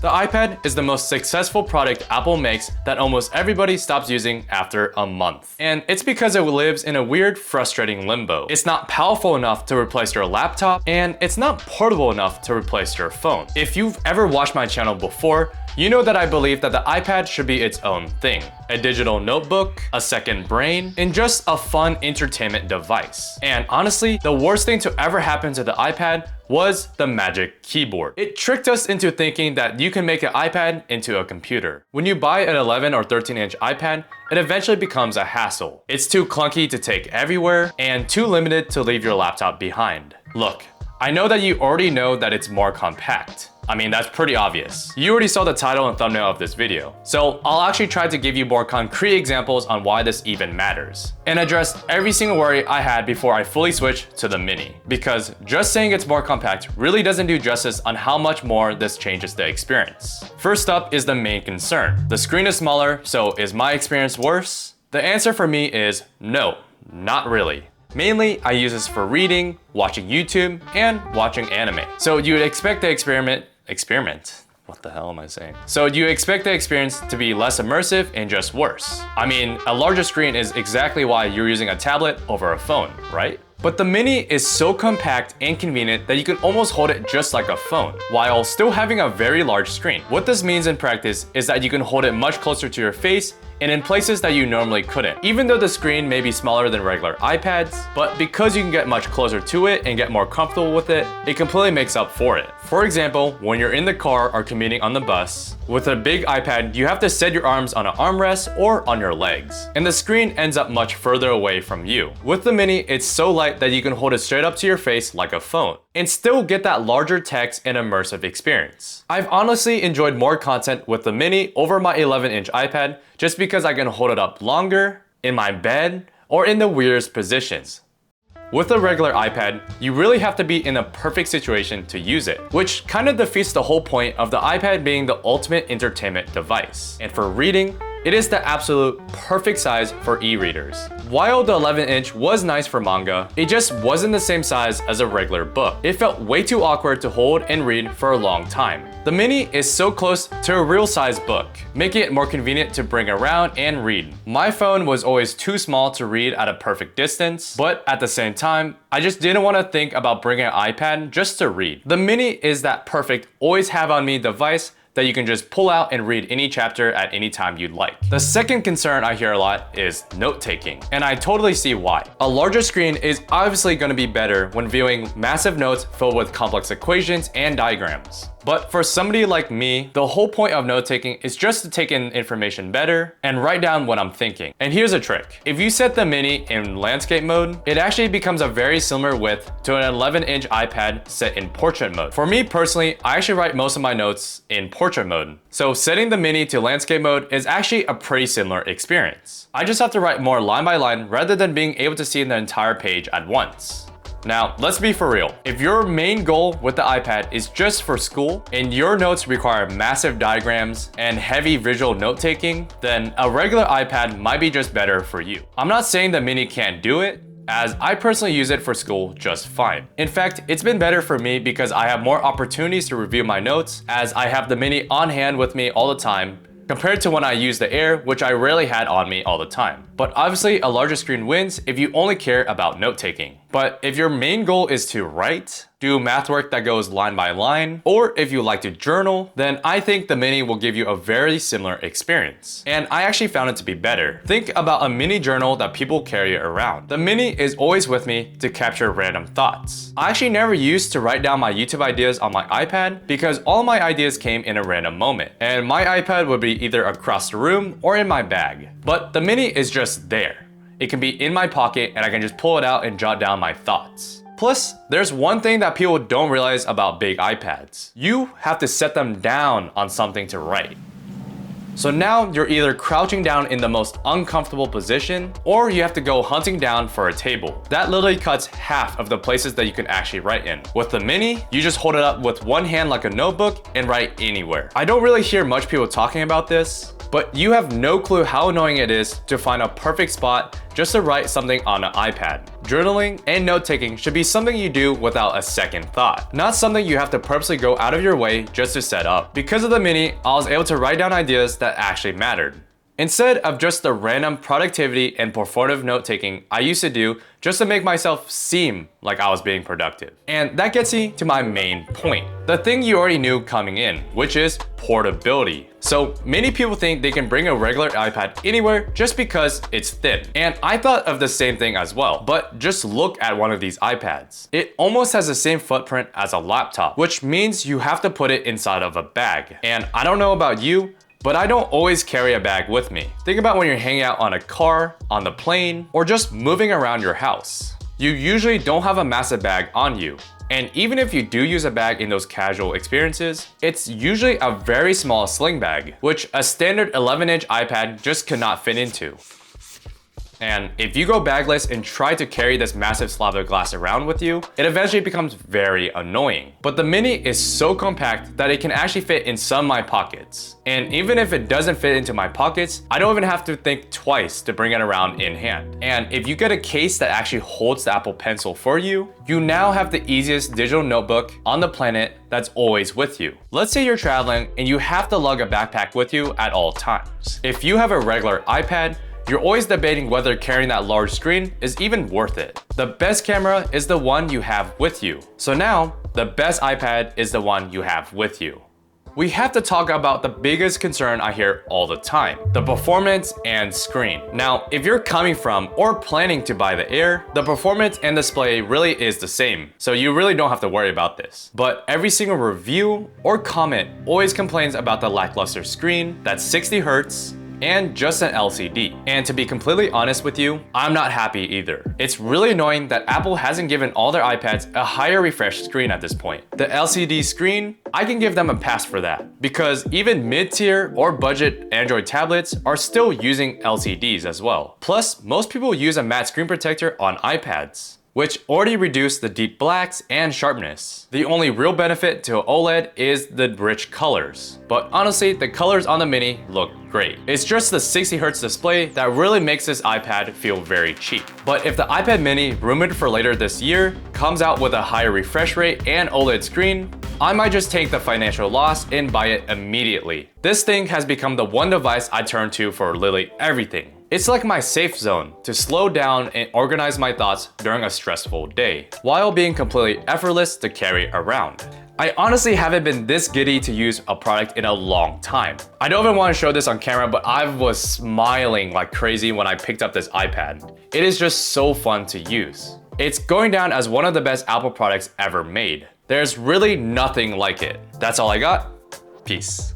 The iPad is the most successful product Apple makes that almost everybody stops using after a month. And it's because it lives in a weird, frustrating limbo. It's not powerful enough to replace your laptop, and it's not portable enough to replace your phone. If you've ever watched my channel before, you know that I believe that the iPad should be its own thing. A digital notebook, a second brain, and just a fun entertainment device. And honestly, the worst thing to ever happen to the iPad was the magic keyboard. It tricked us into thinking that you can make an iPad into a computer. When you buy an 11 or 13-inch iPad, it eventually becomes a hassle. It's too clunky to take everywhere and too limited to leave your laptop behind. Look, I know that you already know that it's more compact. I mean, that's pretty obvious. You already saw the title and thumbnail of this video. So I'll actually try to give you more concrete examples on why this even matters, and address every single worry I had before I fully switched to the Mini. Because just saying it's more compact really doesn't do justice on how much more this changes the experience. First up is the main concern. The screen is smaller, so is my experience worse? The answer for me is no, not really. Mainly, I use this for reading, watching YouTube, and watching anime. So you would expect the experiment? What the hell am I saying? So you expect the experience to be less immersive and just worse. I mean, a larger screen is exactly why you're using a tablet over a phone, right? But the Mini is so compact and convenient that you can almost hold it just like a phone, while still having a very large screen. What this means in practice is that you can hold it much closer to your face and in places that you normally couldn't. Even though the screen may be smaller than regular iPads, but because you can get much closer to it and get more comfortable with it, it completely makes up for it. For example, when you're in the car or commuting on the bus, with a big iPad, you have to set your arms on an armrest or on your legs, and the screen ends up much further away from you. With the Mini, it's so light that you can hold it straight up to your face like a phone, and still get that larger text and immersive experience. I've honestly enjoyed more content with the Mini over my 11-inch iPad just because I can hold it up longer, in my bed, or in the weirdest positions. With a regular iPad, you really have to be in a perfect situation to use it, which kind of defeats the whole point of the iPad being the ultimate entertainment device. And for reading, it is the absolute perfect size for e-readers. While the 11-inch was nice for manga, it just wasn't the same size as a regular book. It felt way too awkward to hold and read for a long time. The Mini is so close to a real-size book, making it more convenient to bring around and read. My phone was always too small to read at a perfect distance, but at the same time, I just didn't want to think about bringing an iPad just to read. The Mini is that perfect always have on me device that you can just pull out and read any chapter at any time you'd like. The second concern I hear a lot is note-taking, and I totally see why. A larger screen is obviously going to be better when viewing massive notes filled with complex equations and diagrams. But for somebody like me, the whole point of note-taking is just to take in information better and write down what I'm thinking. And here's a trick. If you set the Mini in landscape mode, it actually becomes a very similar width to an 11-inch iPad set in portrait mode. For me personally, I actually write most of my notes in portrait mode. So setting the Mini to landscape mode is actually a pretty similar experience. I just have to write more line by line rather than being able to see the entire page at once. Now, let's be for real. If your main goal with the iPad is just for school and your notes require massive diagrams and heavy visual note-taking, then a regular iPad might be just better for you. I'm not saying the Mini can't do it, as I personally use it for school just fine. In fact, it's been better for me because I have more opportunities to review my notes, as I have the Mini on hand with me all the time, compared to when I use the Air, which I rarely had on me all the time. But obviously, a larger screen wins if you only care about note-taking. But if your main goal is to write, do math work that goes line by line, or if you like to journal, then I think the Mini will give you a very similar experience. And I actually found it to be better. Think about a mini journal that people carry around. The Mini is always with me to capture random thoughts. I actually never used to write down my YouTube ideas on my iPad because all my ideas came in a random moment. And my iPad would be either across the room or in my bag. But the Mini is just there. It can be in my pocket and I can just pull it out and jot down my thoughts. Plus, there's one thing that people don't realize about big iPads. You have to set them down on something to write. So now you're either crouching down in the most uncomfortable position, or you have to go hunting down for a table. That literally cuts half of the places that you can actually write in. With the Mini, you just hold it up with one hand like a notebook and write anywhere. I don't really hear much people talking about this, but you have no clue how annoying it is to find a perfect spot just to write something on an iPad. Journaling and note-taking should be something you do without a second thought, not something you have to purposely go out of your way just to set up. Because of the Mini, I was able to write down ideas that actually mattered, instead of just the random productivity and performative note-taking I used to do just to make myself seem like I was being productive. And that gets me to my main point, the thing you already knew coming in, which is portability. So many people think they can bring a regular iPad anywhere just because it's thin. And I thought of the same thing as well, but just look at one of these iPads. It almost has the same footprint as a laptop, which means you have to put it inside of a bag. And I don't know about you, but I don't always carry a bag with me. Think about when you're hanging out on a car, on the plane, or just moving around your house. You usually don't have a massive bag on you. And even if you do use a bag in those casual experiences, it's usually a very small sling bag, which a standard 11-inch iPad just could not fit into. And if you go bagless and try to carry this massive slab of glass around with you, it eventually becomes very annoying. But the Mini is so compact that it can actually fit in some of my pockets. And even if it doesn't fit into my pockets, I don't even have to think twice to bring it around in hand. And if you get a case that actually holds the Apple Pencil for you, you now have the easiest digital notebook on the planet that's always with you. Let's say you're traveling and you have to lug a backpack with you at all times. If you have a regular iPad, you're always debating whether carrying that large screen is even worth it. The best camera is the one you have with you. So now, the best iPad is the one you have with you. We have to talk about the biggest concern I hear all the time, the performance and screen. Now, if you're coming from or planning to buy the Air, the performance and display really is the same, so you really don't have to worry about this. But every single review or comment always complains about the lackluster screen, that's 60 Hz, and just an LCD. And to be completely honest with you, I'm not happy either. It's really annoying that Apple hasn't given all their iPads a higher refresh screen at this point. The LCD screen, I can give them a pass for that, because even mid-tier or budget Android tablets are still using LCDs as well. Plus, most people use a matte screen protector on iPads, which already reduced the deep blacks and sharpness. The only real benefit to OLED is the rich colors. But honestly, the colors on the Mini look great. It's just the 60 Hz display that really makes this iPad feel very cheap. But if the iPad Mini, rumored for later this year, comes out with a higher refresh rate and OLED screen, I might just take the financial loss and buy it immediately. This thing has become the one device I turn to for literally everything. It's like my safe zone to slow down and organize my thoughts during a stressful day, while being completely effortless to carry around. I honestly haven't been this giddy to use a product in a long time. I don't even want to show this on camera, but I was smiling like crazy when I picked up this iPad. It is just so fun to use. It's going down as one of the best Apple products ever made. There's really nothing like it. That's all I got. Peace.